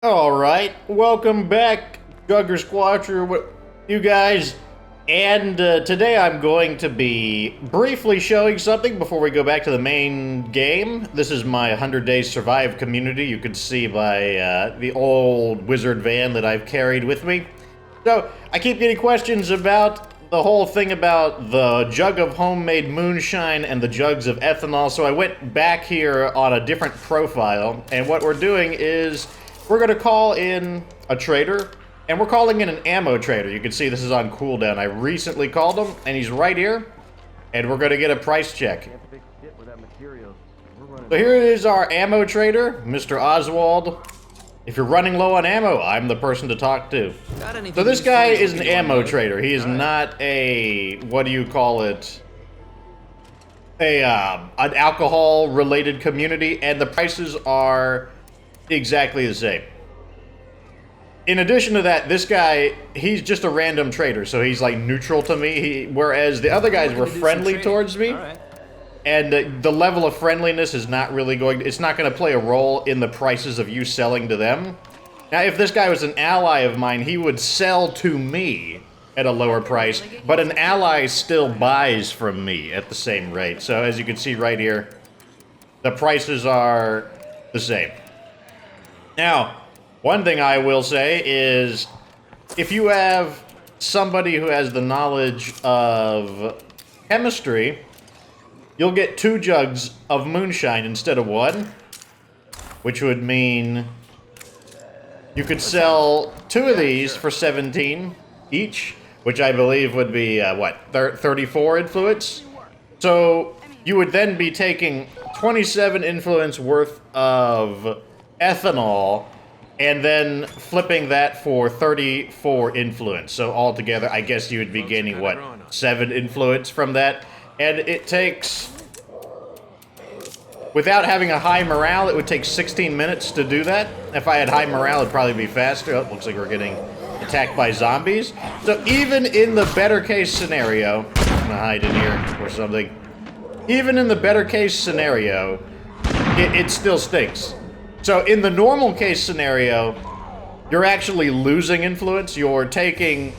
Alright, welcome back, Jugger Squatcher, you guys. And today I'm going to be briefly showing something before we go back to the main game. This is my 100 Days Survive community. You can see by the old wizard van that I've carried with me. So, I keep getting questions about the whole thing about the jug of homemade moonshine and the jugs of ethanol, so I went back here on a different profile, and what we're doing is we're going to call in a trader, and we're calling in an ammo trader. You can see this is on cooldown. I recently called him, and he's right here, and we're going to get a price check. So here is our ammo trader, Mr. Oswald. If you're running low on ammo, I'm the person to talk to. So this guy is an ammo trader. He is not a, what do you call it? An alcohol-related community, and the prices are exactly the same. In addition to that, this guy, he's just a random trader, so he's like neutral to me, whereas the other guys were friendly towards me. And the level of friendliness is not really it's not going to play a role in the prices of you selling to them. Now, if this guy was an ally of mine, he would sell to me at a lower price, but an ally still buys from me at the same rate. So as you can see right here, the prices are the same. Now, one thing I will say is, if you have somebody who has the knowledge of chemistry, you'll get 2 jugs of moonshine instead of 1, which would mean you could sell 2 of these for 17 each, which I believe would be, what, 34 influence? So you would then be taking 27 influence worth of ethanol and then flipping that for 34 influence. So altogether, I guess you would be gaining, what, 7 influence from that? And it takes, without having a high morale, it would take 16 minutes to do that. If I had high morale, it'd probably be faster. Oh, looks like we're getting attacked by zombies. So even in the better case scenario, I'm gonna hide in here or something. Even in the better case scenario, it still stinks. So in the normal case scenario, you're actually losing influence. You're taking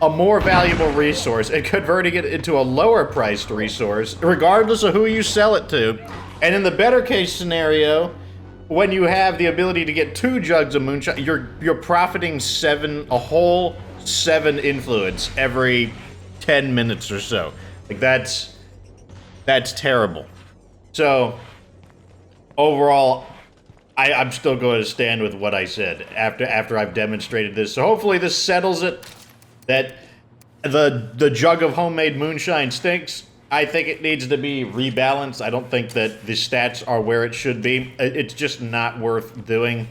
a more valuable resource and converting it into a lower priced resource, regardless of who you sell it to. And in the better case scenario, when you have the ability to get 2 jugs of moonshine, you're profiting a whole 7 influence every 10 minutes or so. Like that's terrible. So overall, I'm still going to stand with what I said after I've demonstrated this. So hopefully this settles it. That the jug of homemade moonshine stinks. I think it needs to be rebalanced. I don't think that the stats are where it should be. It's just not worth doing.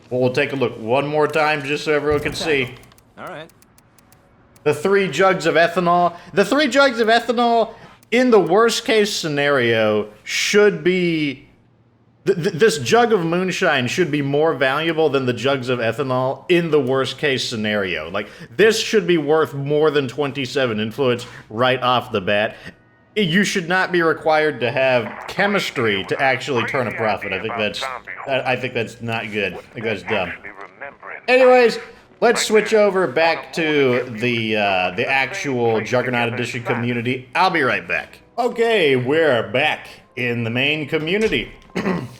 Well, we'll take a look one more time just so everyone can see. All right. The 3 jugs of ethanol. The 3 jugs of ethanol, in the worst case scenario, should be... This jug of moonshine should be more valuable than the jugs of ethanol in the worst case scenario. Like, this should be worth more than 27 influence right off the bat. You should not be required to have chemistry to actually turn a profit. I think that's not good. I think that's dumb. Anyways, let's switch over back to the actual Juggernaut Edition community. I'll be right back. Okay, we're back in the main community.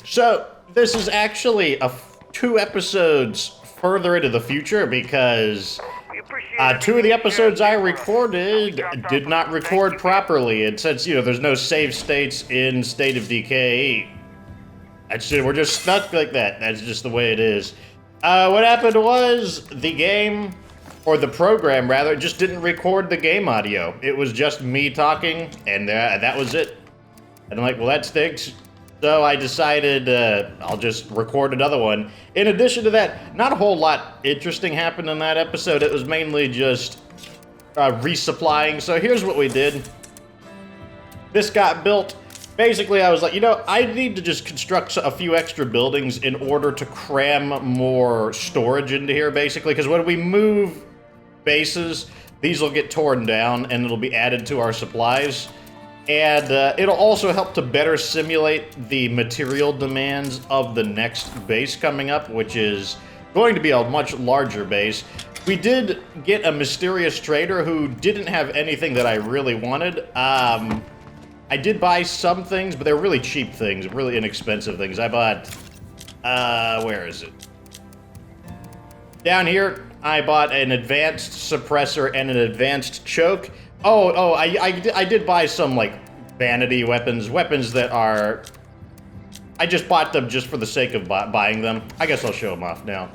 So, this is actually 2 episodes further into the future because 2 of the episodes I recorded did not record properly. And since, there's no save states in State of Decay, we're just stuck like that. That's just the way it is. What happened was the game, or the program rather, just didn't record the game audio. It was just me talking, and that was it. And I'm like, well, that stinks. So I decided I'll just record another one. In addition to that, not a whole lot interesting happened in that episode. It was mainly just resupplying. So here's what we did. This got built. Basically, I was like, I need to just construct a few extra buildings in order to cram more storage into here, basically. Because when we move bases, these will get torn down and it'll be added to our supplies. And it'll also help to better simulate the material demands of the next base coming up, which is going to be a much larger base. We did get a mysterious trader who didn't have anything that I really wanted. I did buy some things, but they're really cheap things, really inexpensive things. I bought, where is it? Down here, I bought an advanced suppressor and an advanced choke. I did buy some, like, vanity weapons that are... I just bought them just for the sake of buying them. I guess I'll show them off now.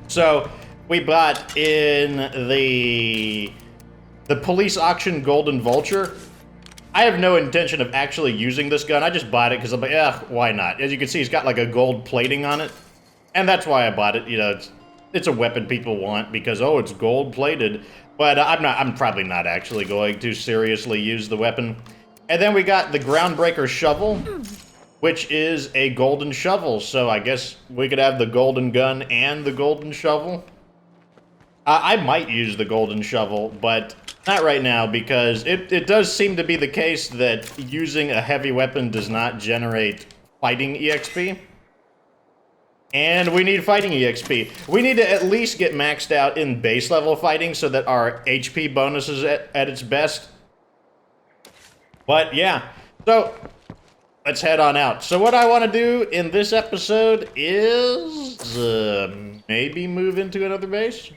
So, we bought in the police auction Golden Vulture. I have no intention of actually using this gun. I just bought it because I'm like, why not? As you can see, it's got like a gold plating on it. And that's why I bought it. You know, it's a weapon people want because, oh, it's gold plated. But I'm probably not actually going to seriously use the weapon. And then we got the Groundbreaker Shovel, which is a golden shovel. So I guess we could have the golden gun and the golden shovel. I might use the golden shovel, but not right now because it does seem to be the case that using a heavy weapon does not generate fighting EXP. And we need fighting EXP. We need to at least get maxed out in base level fighting so that our HP bonus is at its best. But yeah, so let's head on out. So what I want to do in this episode is maybe move into another base.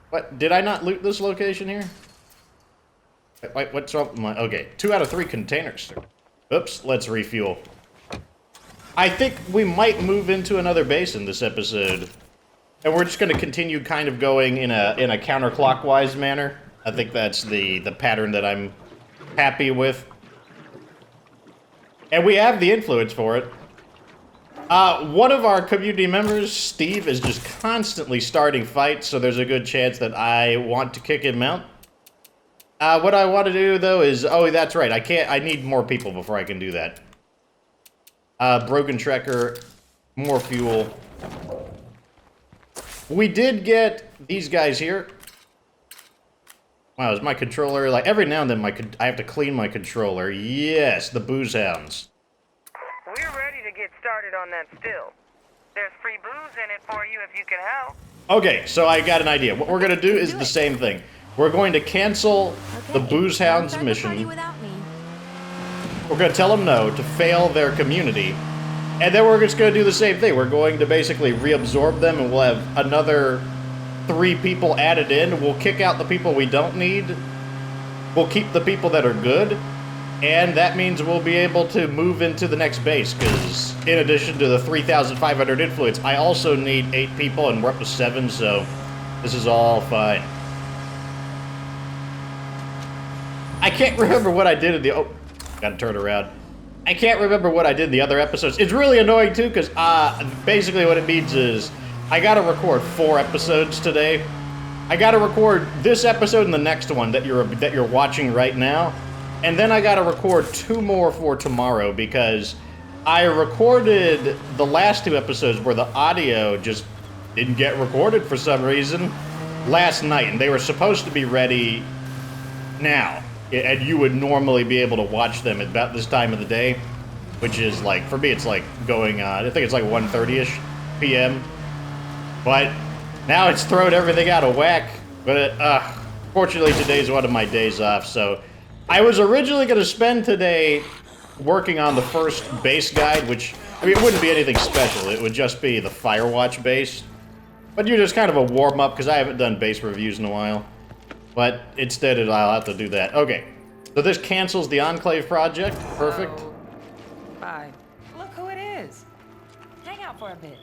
What? Did I not loot this location here? Wait, what's wrong with my... Okay, 2 out of 3 containers. Oops, let's refuel. I think we might move into another base in this episode. And we're just going to continue kind of going in a counterclockwise manner. I think that's the pattern that I'm happy with. And we have the influence for it. One of our community members, Steve, is just constantly starting fights, so there's a good chance that I want to kick him out. What I want to do, though, is... Oh, that's right. I need more people before I can do that. Broken Trekker, more fuel. We did get these guys here. Wow, is my controller... Like, every now and then I have to clean my controller. Yes, the booze hounds. We're ready to get started on that still. There's free booze in it for you if you can help. Okay, so I got an idea. What we're going to do is the same thing. We're going to cancel the booze hounds mission. We're going to tell them no to fail their community. And then we're just going to do the same thing. We're going to basically reabsorb them and we'll have another 3 people added in. We'll kick out the people we don't need. We'll keep the people that are good. And that means we'll be able to move into the next base, because in addition to the 3,500 influence, I also need 8 people, and we're up to 7, so this is all fine. I can't remember what I did in the... Oh, gotta turn around. I can't remember what I did in the other episodes. It's really annoying, too, because basically what it means is I gotta record 4 episodes today. I gotta record this episode and the next one that you're watching right now. And then I gotta record 2 more for tomorrow because I recorded the last 2 episodes where the audio just didn't get recorded for some reason last night. And they were supposed to be ready now. And you would normally be able to watch them at about this time of the day. Which is like, for me it's like going on, I think it's like 1:30ish p.m. But now it's thrown everything out of whack. But fortunately today's one of my days off, so... I was originally going to spend today working on the first base guide, which, I mean, it wouldn't be anything special. It would just be the Firewatch base. But you're just kind of a warm-up, because I haven't done base reviews in a while. But instead, I'll have to do that. Okay, so this cancels the Enclave project. Perfect. Bye. Look who it is. Hang out for a bit.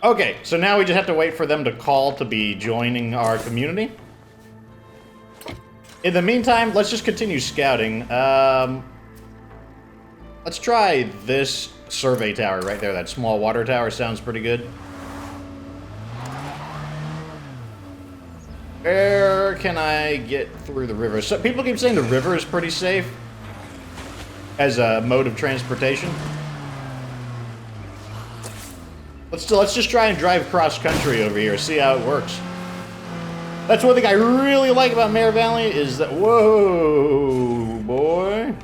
Okay, so now we just have to wait for them to call to be joining our community. In the meantime, let's just continue scouting. Let's try this survey tower right there. That small water tower sounds pretty good. Where can I get through the river? So people keep saying the river is pretty safe as a mode of transportation. Let's just try and drive cross country over here, see how it works. That's one thing I really like about Mare Valley is that, whoa, boy.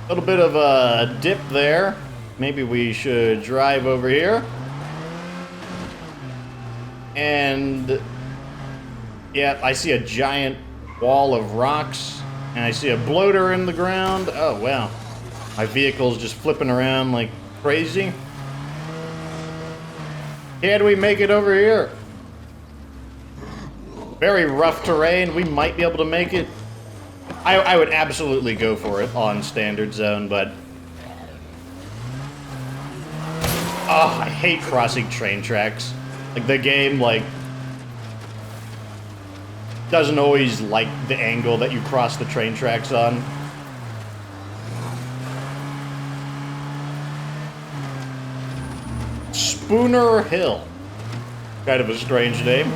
Little bit of a dip there. Maybe we should drive over here. And yeah, I see a giant wall of rocks, and I see a bloater in the ground. Oh wow, my vehicle's just flipping around like crazy. Can we make it over here? Very rough terrain. We might be able to make it. I would absolutely go for it on standard zone, but oh, I hate crossing train tracks. Like the game, like doesn't always like the angle that you cross the train tracks on. Spooner Hill. Kind of a strange name.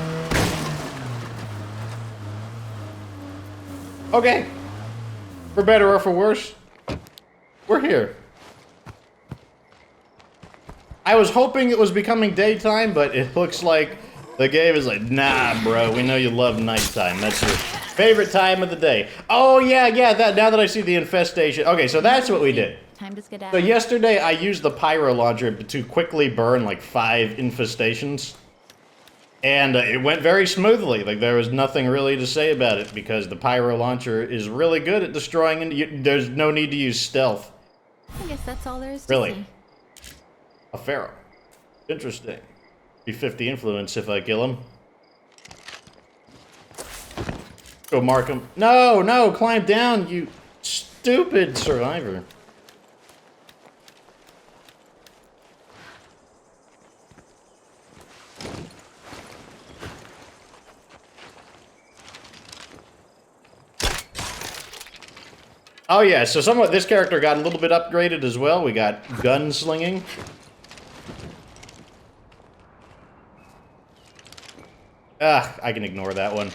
Okay. For better or for worse, we're here. I was hoping it was becoming daytime, but it looks like the game is like, nah, bro, we know you love nighttime. That's your favorite time of the day. Oh, yeah, that, now that I see the infestation. Okay, so that's what we did. Time to skedaddle. So yesterday, I used the pyro launcher to quickly burn like 5 infestations. And it went very smoothly. Like, there was nothing really to say about it because the pyro launcher is really good at destroying, and there's no need to use stealth. I guess that's all there is to Really? see. A pharaoh. Interesting. Be 50 influence if I kill him. Go mark him. No, climb down, you stupid survivor. Oh yeah, so somewhat this character got a little bit upgraded as well. We got gunslinging. I can ignore that one.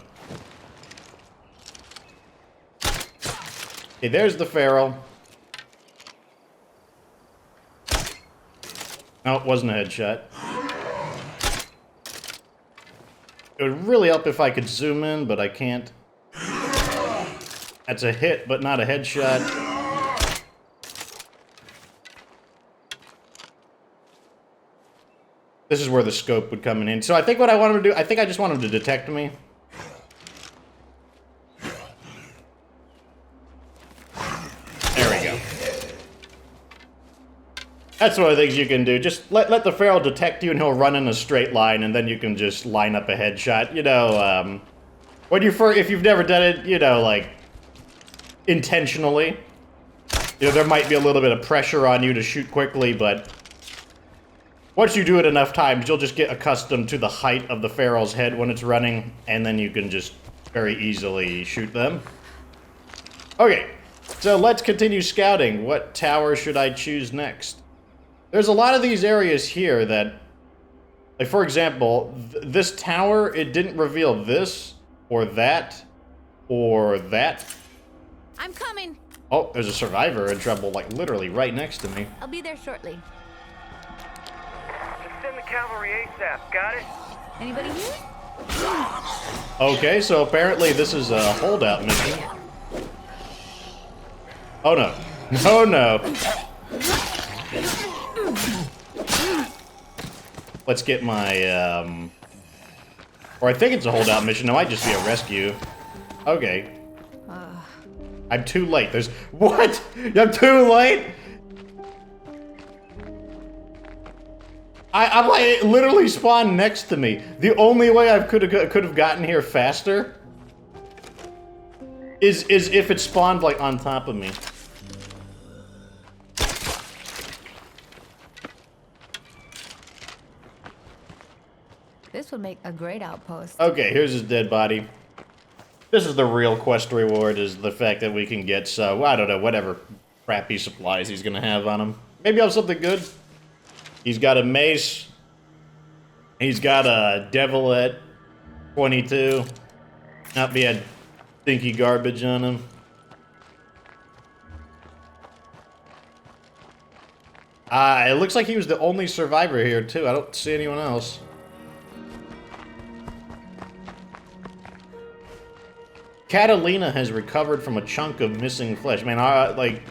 Okay, there's the feral. No, it wasn't a headshot. It would really help if I could zoom in, but I can't. That's a hit, but not a headshot. This is where the scope would come in. So I think what I want him to do, I think I just want him to detect me. There we go. That's one of the things you can do. Just let the feral detect you and he'll run in a straight line and then you can just line up a headshot. You know, if you've never done it, you know, like, intentionally. You know, there might be a little bit of pressure on you to shoot quickly, but once you do it enough times, you'll just get accustomed to the height of the feral's head when it's running, and then you can just very easily shoot them. Okay, so let's continue scouting. What tower should I choose next? There's a lot of these areas here that, like for example, this tower, it didn't reveal this, or that, or that. I'm coming. Oh, there's a survivor in trouble, like literally right next to me. I'll be there shortly. Just send the cavalry ASAP, got it? Anybody here? Okay, so apparently this is a holdout mission. Oh no. Oh no. Let's get my, or I think it's a holdout mission. It might just be a rescue. Okay. I'm too late. There's... What? I'm too late? I'm like, it literally spawned next to me. The only way I could have gotten here faster is if it spawned, like, on top of me. This would make a great outpost. Okay, here's his dead body. This is the real quest reward, is the fact that we can get, so, I don't know, whatever crappy supplies he's gonna have on him. Maybe I'll have something good. He's got a mace. He's got a devil at 22. Not be a stinky garbage on him. It looks like he was the only survivor here, too. I don't see anyone else. Catalina has recovered from a chunk of missing flesh. Man, like,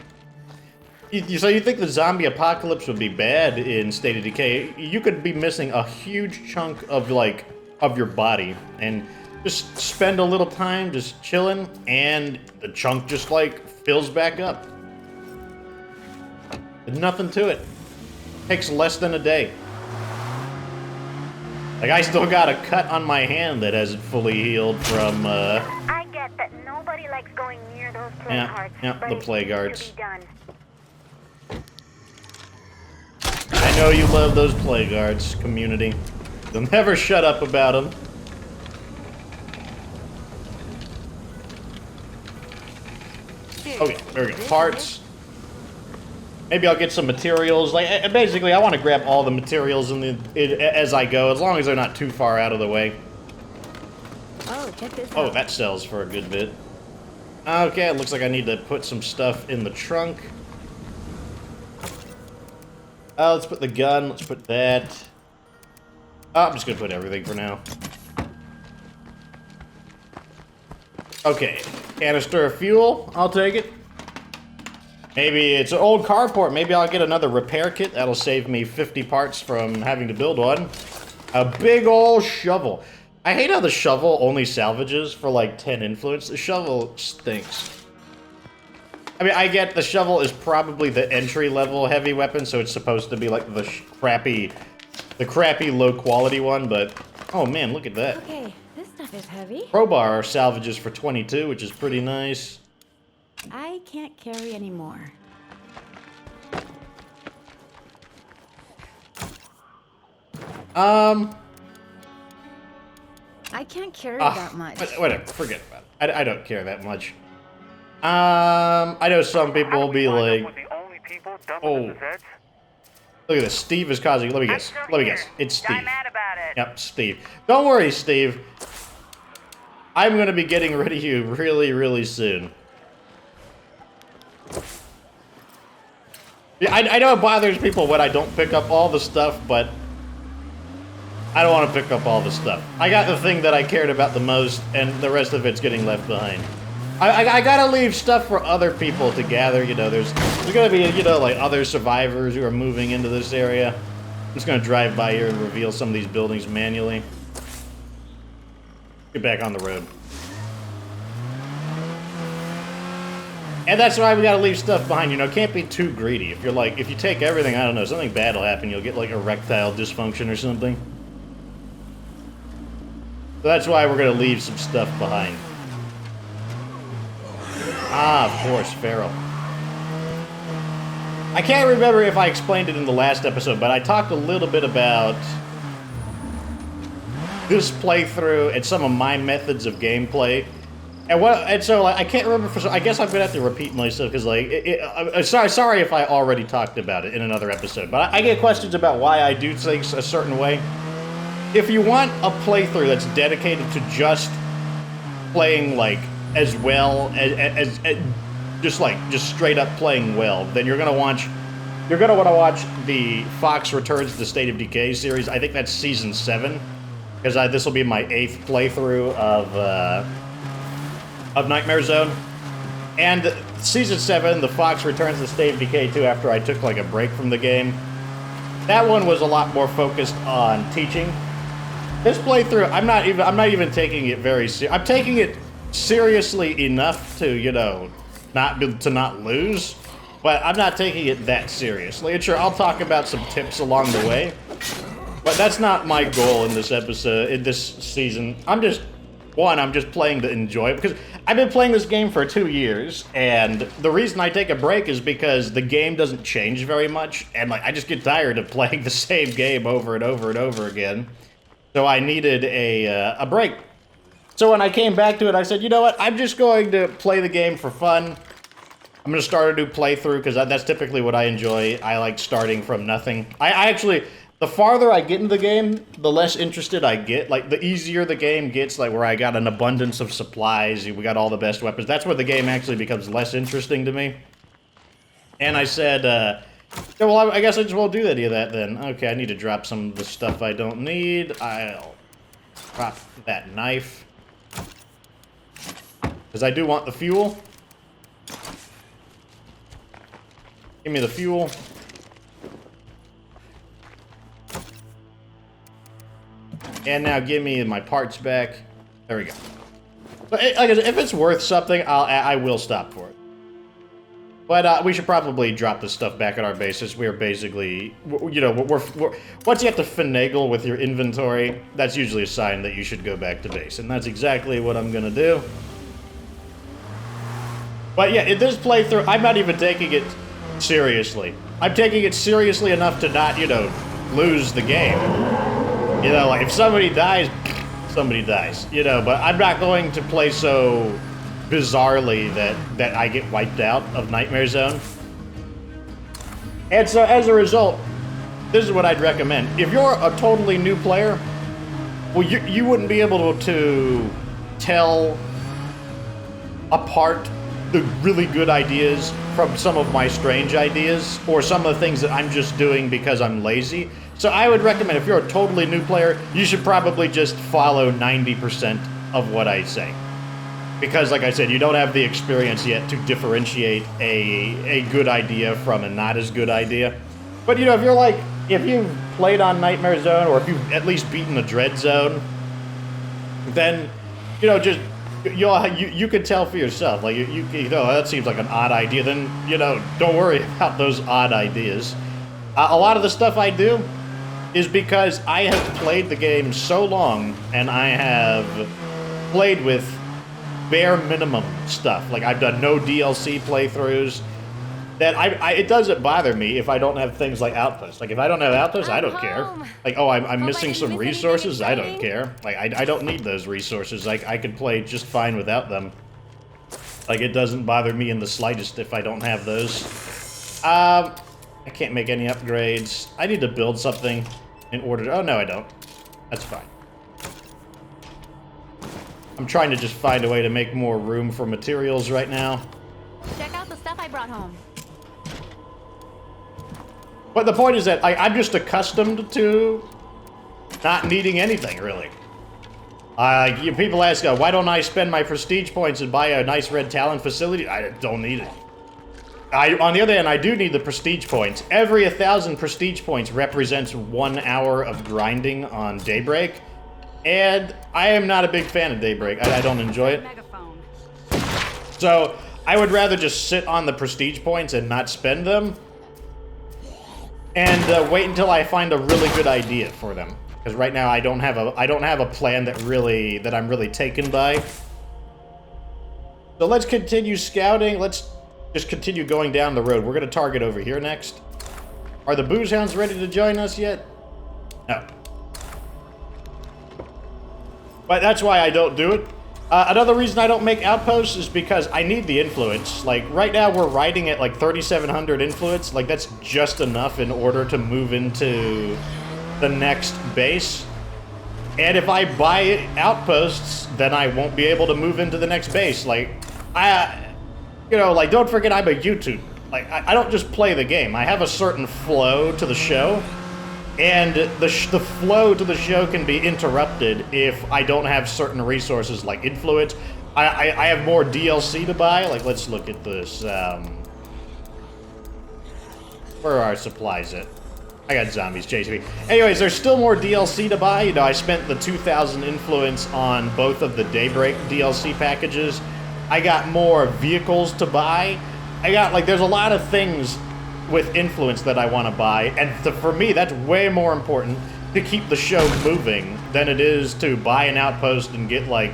So you think the zombie apocalypse would be bad in State of Decay? You could be missing a huge chunk of of your body, and just spend a little time just chilling, and the chunk just like fills back up. There's nothing to it. Takes less than a day. Like, I still got a cut on my hand that hasn't fully healed from, I get that nobody likes going near those plague hearts, but the plague hearts. Be done. I know you love those plague hearts, community. They'll never shut up about them. Okay, there we go. Parts. Maybe I'll get some materials. Like, basically, I want to grab all the materials as I go, as long as they're not too far out of the way. Oh, check this out. Oh, that sells for a good bit. Okay, it looks like I need to put some stuff in the trunk. Let's put the gun. Let's put that. I'm just gonna put everything for now. Okay, canister of fuel. I'll take it. Maybe it's an old carport. Maybe I'll get another repair kit. That'll save me 50 parts from having to build one. A big old shovel. I hate how the shovel only salvages for like 10 influence. The shovel stinks. I mean, I get the shovel is probably the entry-level heavy weapon, so it's supposed to be like the crappy low-quality one, but... Oh man, look at that. Okay, this stuff is heavy. Crowbar salvages for 22, which is pretty nice. I can't carry anymore. I can't carry that much. Whatever, forget about it. I don't care that much. I know some people will be like, oh, look at this. Steve is causing. Let me guess. It's Steve. I'm mad about it. Yep, Steve. Don't worry, Steve. I'm gonna be getting rid of you really, really soon. Yeah, I know it bothers people when I don't pick up all the stuff, but I don't want to pick up all the stuff. I got the thing that I cared about the most, and the rest of it's getting left behind. I gotta leave stuff for other people to gather. You know, there's gonna be, you know, like other survivors who are moving into this area. I'm just gonna drive by here and reveal some of these buildings manually. Get back on the road. And that's why we gotta leave stuff behind, you know, can't be too greedy. If you're like, if you take everything, I don't know, something bad will happen, you'll get like erectile dysfunction or something. So that's why we're gonna leave some stuff behind. Ah, of course, Feral. I can't remember if I explained it in the last episode, but I talked a little bit about this playthrough and some of my methods of gameplay. And so like, I can't remember for. I guess I'm gonna have to repeat myself because like, sorry if I already talked about it in another episode. But I get questions about why I do things a certain way. If you want a playthrough that's dedicated to just playing like as well as just straight up playing well, then you're gonna want to watch the Fox Returns to the State of Decay series. I think that's season 7, because this will be my 8th playthrough of Nightmare Zone. And season 7, the Fox Returns to the State of Decay 2, after I took like a break from the game. That one was a lot more focused on teaching. This playthrough, I'm not even taking it very seriously. I'm taking it seriously enough to, you know, not lose, but I'm not taking it that seriously. And sure, I'll talk about some tips along the way, but that's not my goal in this episode, in this season. I'm just playing to enjoy it, because I've been playing this game for 2 years, and the reason I take a break is because the game doesn't change very much, and like I just get tired of playing the same game over and over and over again. So I needed a break. So when I came back to it, I said, you know what? I'm just going to play the game for fun. I'm going to start a new playthrough, because that's typically what I enjoy. I like starting from nothing. I actually, the farther I get into the game, the less interested I get. Like, the easier the game gets, like where I got an abundance of supplies, we got all the best weapons. That's where the game actually becomes less interesting to me. And I said, yeah, well, I guess I just won't do any of that then. Okay, I need to drop some of the stuff I don't need. I'll drop that knife, because I do want the fuel. Give me the fuel. And now give me my parts back. There we go. But like I said, if it's worth something, I will stop for it. But we should probably drop this stuff back at our bases. We are basically, you know, once you have to finagle with your inventory, that's usually a sign that you should go back to base. And that's exactly what I'm gonna do. But yeah, in this playthrough, I'm not even taking it seriously. I'm taking it seriously enough to not, you know, lose the game. You know, like, if somebody dies, somebody dies. You know, but I'm not going to play so bizarrely that I get wiped out of Nightmare Zone. And so, as a result, this is what I'd recommend. If you're a totally new player, well, you wouldn't be able to tell apart the really good ideas from some of my strange ideas, or some of the things that I'm just doing because I'm lazy. So I would recommend, if you're a totally new player, you should probably just follow 90% of what I say. Because, like I said, you don't have the experience yet to differentiate a good idea from a not as good idea. But, you know, if you've played on Nightmare Zone, or if you've at least beaten the Dread Zone, then, you know, just, you can tell for yourself. Like, you know, that seems like an odd idea. Then, you know, don't worry about those odd ideas. A lot of the stuff I do is because I have played the game so long, and I have played with bare minimum stuff. Like, I've done no DLC playthroughs, that it doesn't bother me if I don't have things like Outposts. Like, if I don't have Outposts, I don't care. Like, oh, I'm missing some resources, I don't care. Like, I don't need those resources. Like, I could play just fine without them. Like, it doesn't bother me in the slightest if I don't have those. I can't make any upgrades. I need to build something in order to... Oh, no, I don't. That's fine. I'm trying to just find a way to make more room for materials right now. Check out the stuff I brought home. But the point is that I'm just accustomed to not needing anything, really. People ask, why don't I spend my prestige points and buy a nice Red Talon facility? I don't need it. On the other hand, I do need the prestige points. Every 1,000 prestige points represents 1 hour of grinding on Daybreak. And I am not a big fan of Daybreak. I don't enjoy it. Megaphone. So I would rather just sit on the prestige points and not spend them, and wait until I find a really good idea for them. Because right now I don't have a plan that I'm really taken by. So let's continue scouting. Let's just continue going down the road. We're gonna target over here next. Are the booze hounds ready to join us yet? No. But that's why I don't do it. Another reason I don't make outposts is because I need the influence. Like, right now we're riding at like 3,700 influence. Like, that's just enough in order to move into the next base. And if I buy outposts, then I won't be able to move into the next base. Like, you know, like, don't forget I'm a YouTuber. Like, I don't just play the game. I have a certain flow to the show. And the flow to the show can be interrupted if I don't have certain resources like influence. I have more DLC to buy. Like, let's look at this. Where are our supplies at? I got zombies chasing me. Anyways, there's still more DLC to buy. You know, I spent the 2,000 influence on both of the Daybreak DLC packages. I got more vehicles to buy. There's a lot of things with influence that I want to buy, and for me, that's way more important to keep the show moving than it is to buy an outpost and get like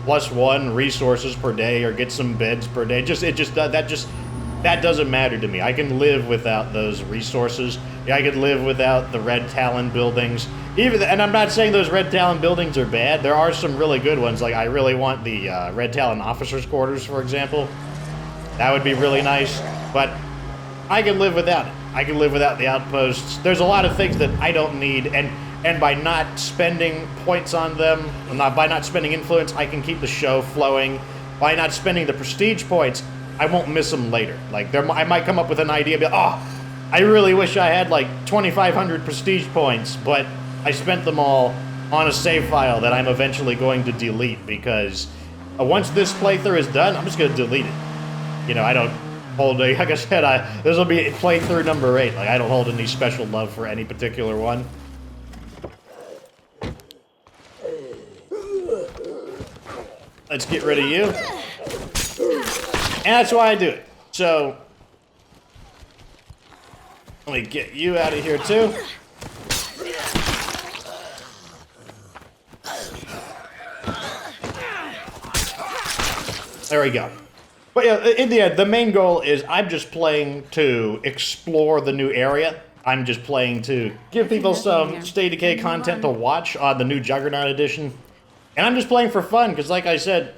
+1 resources per day or get some beds per day. That doesn't matter to me. I can live without those resources. I could live without the Red Talon buildings. And I'm not saying those Red Talon buildings are bad. There are some really good ones. Like, I really want the Red Talon officers' quarters, for example. That would be really nice. But I can live without it. I can live without the outposts. There's a lot of things that I don't need, and by not spending points on them, by not spending influence, I can keep the show flowing. By not spending the prestige points, I won't miss them later. Like, I might come up with an idea, be like, oh, I really wish I had like 2,500 prestige points, but I spent them all on a save file that I'm eventually going to delete, because once this playthrough is done, I'm just going to delete it. You know, holding. Like I said, this will be playthrough number 8. Like, I don't hold any special love for any particular one. Let's get rid of you. And that's why I do it. So, let me get you out of here too. There we go. But yeah, in the end, the main goal is I'm just playing to explore the new area. I'm just playing to give people some State of Decay content to watch on the new Juggernaut Edition. And I'm just playing for fun, because like I said,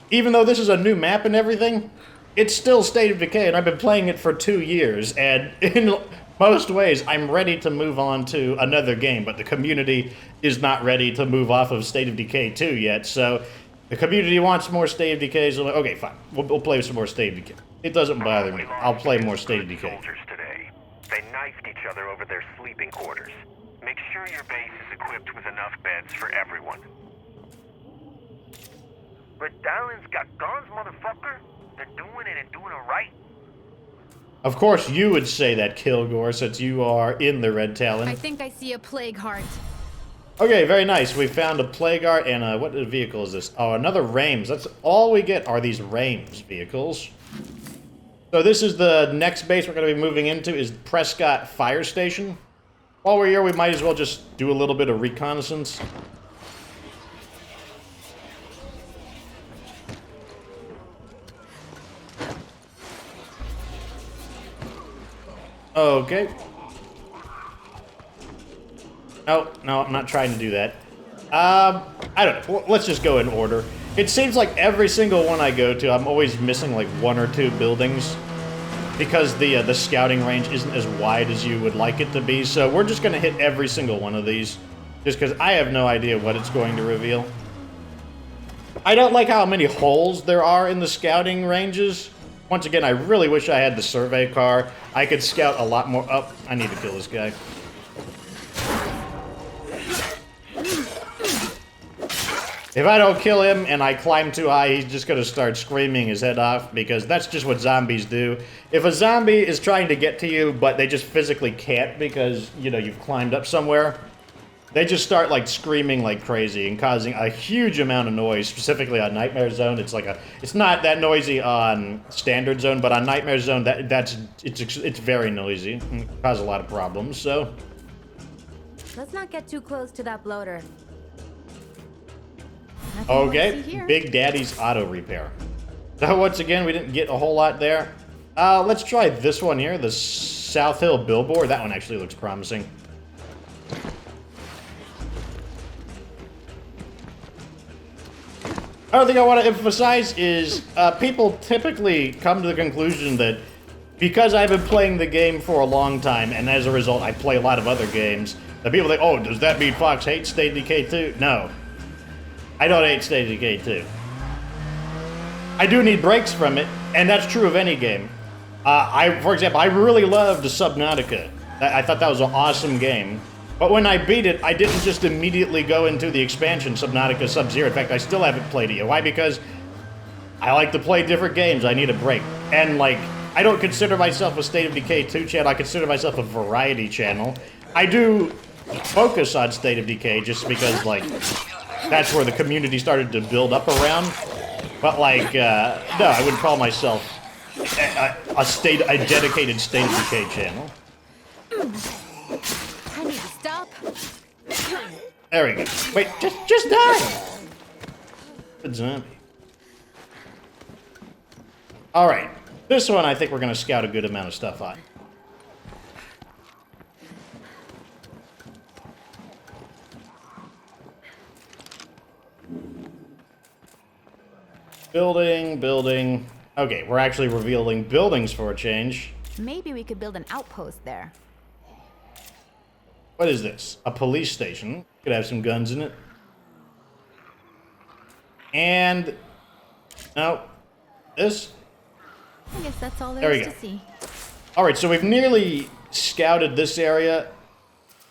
even though this is a new map and everything, it's still State of Decay, and I've been playing it for 2 years, and in most ways, I'm ready to move on to another game, but the community is not ready to move off of State of Decay 2 yet, so the community wants more State of Decay, so okay, fine. We'll play some more State of Decay. It doesn't bother me. I'll play more State of Decay. Soldiers today. They knifed each other over their sleeping quarters. Make sure your base is equipped with enough beds for everyone. Medallion's got guns, motherfucker. They're doing it and doing it right. Of course, you would say that, Kilgore, since you are in the Red Talon. I think I see a plague heart. Okay, very nice. We found a Plague Art and what vehicle is this? Oh, another Reims. That's all we get are these Reims vehicles. So this is the next base we're going to be moving into is Prescott Fire Station. While we're here, we might as well just do a little bit of reconnaissance. Okay. No, I'm not trying to do that. I don't know. Let's just go in order. It seems like every single one I go to, I'm always missing like 1 or 2 buildings because the scouting range isn't as wide as you would like it to be. So we're just going to hit every single one of these just because I have no idea what it's going to reveal. I don't like how many holes there are in the scouting ranges. Once again, I really wish I had the survey car. I could scout a lot more. Oh, I need to kill this guy. If I don't kill him and I climb too high, he's just going to start screaming his head off because that's just what zombies do. If a zombie is trying to get to you, but they just physically can't because, you know, you've climbed up somewhere, they just start like screaming like crazy and causing a huge amount of noise, specifically on Nightmare Zone. It's not that noisy on Standard Zone, but on Nightmare Zone, it's very noisy and cause a lot of problems, so. Let's not get too close to that bloater. Okay, Big Daddy's Auto Repair. So once again, we didn't get a whole lot there. Let's try this one here, the South Hill Billboard. That one actually looks promising. Another thing I want to emphasize is people typically come to the conclusion that because I've been playing the game for a long time, and as a result I play a lot of other games, that people think, oh, does that mean Fox hates State of Decay 2? No. I don't hate State of Decay 2. I do need breaks from it, and that's true of any game. For example, I really loved Subnautica. I thought that was an awesome game. But when I beat it, I didn't just immediately go into the expansion, Subnautica Sub-Zero. In fact, I still haven't played it yet. Why? Because I like to play different games. I need a break. And, like, I don't consider myself a State of Decay 2 channel. I consider myself a variety channel. I do focus on State of Decay just because, like, that's where the community started to build up around. But, like, no, I wouldn't call myself a dedicated State of Decay channel. I need to stop. There we go. Wait, just die! Good zombie. Alright. This one I think we're going to scout a good amount of stuff on. Building. Okay, we're actually revealing buildings for a change. Maybe we could build an outpost there. What is this? A police station. Could have some guns in it. And... no. This? I guess that's all There there we is go. to see. Alright, so we've nearly scouted this area.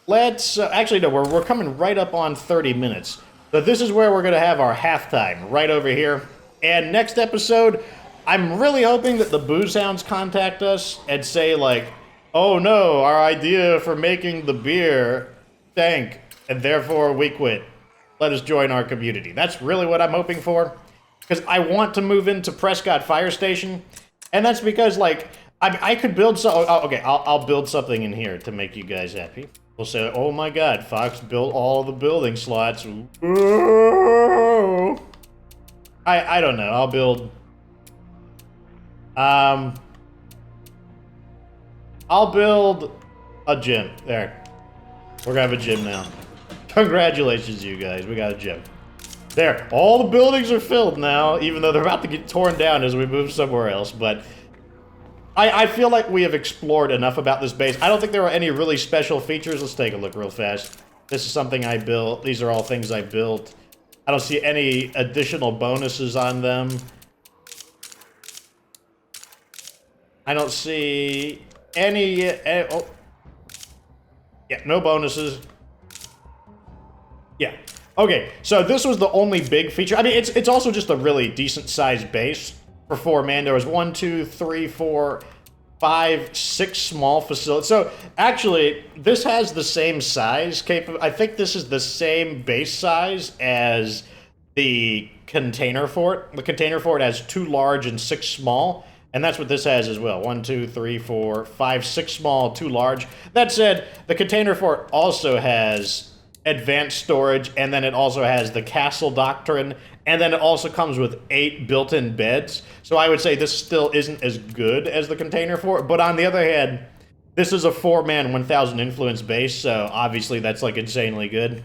Let's... actually, no, we're coming right up on 30 minutes. So this is where we're going to have our halftime, right over here. And next episode, I'm really hoping that the booze hounds contact us and say like, oh no, our idea for making the beer stank, and therefore we quit. Let us join our community. That's really what I'm hoping for. Because I want to move into Prescott Fire Station. And that's because, like, I could build so. Oh, okay, I'll build something in here to make you guys happy. We'll say, oh my god, Fox built all the building slots. Ooh. I don't know. I'll build... I'll build a gym. There. We're gonna have a gym now. Congratulations, you guys. We got a gym. There. All the buildings are filled now, even though they're about to get torn down as we move somewhere else, but... I feel like we have explored enough about this base. I don't think there are any really special features. Let's take a look real fast. This is something I built. These are all things I built. I don't see any additional bonuses on them. I don't see any... oh. Yeah, no bonuses. Yeah. Okay, so this was the only big feature. I mean, it's also just a really decent-sized base. For 4 man, there was 1, 2, 3, 4, 5, 6 small facilities. So, actually, this has the same size. I think this is the same base size as the container fort. The container fort has 2 large and 6 small. And that's what this has as well. 1, 2, 3, 4, 5, 6 small, 2 large. That said, the container fort also has advanced storage, and then it also has the castle doctrine, and then it also comes with 8 built-in beds. So I would say this still isn't as good as the container fort, but on the other hand, this is a 4-man 1,000 influence base, so obviously that's like insanely good.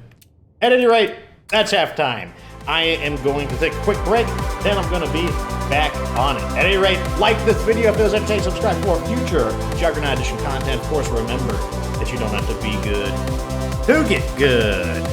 At any rate, that's halftime. I am going to take a quick break, then I'm going to be back on it. At any rate, like this video if it was entertaining, subscribe for future Juggernaut Edition content. Of course, remember that you don't have to be good to get good.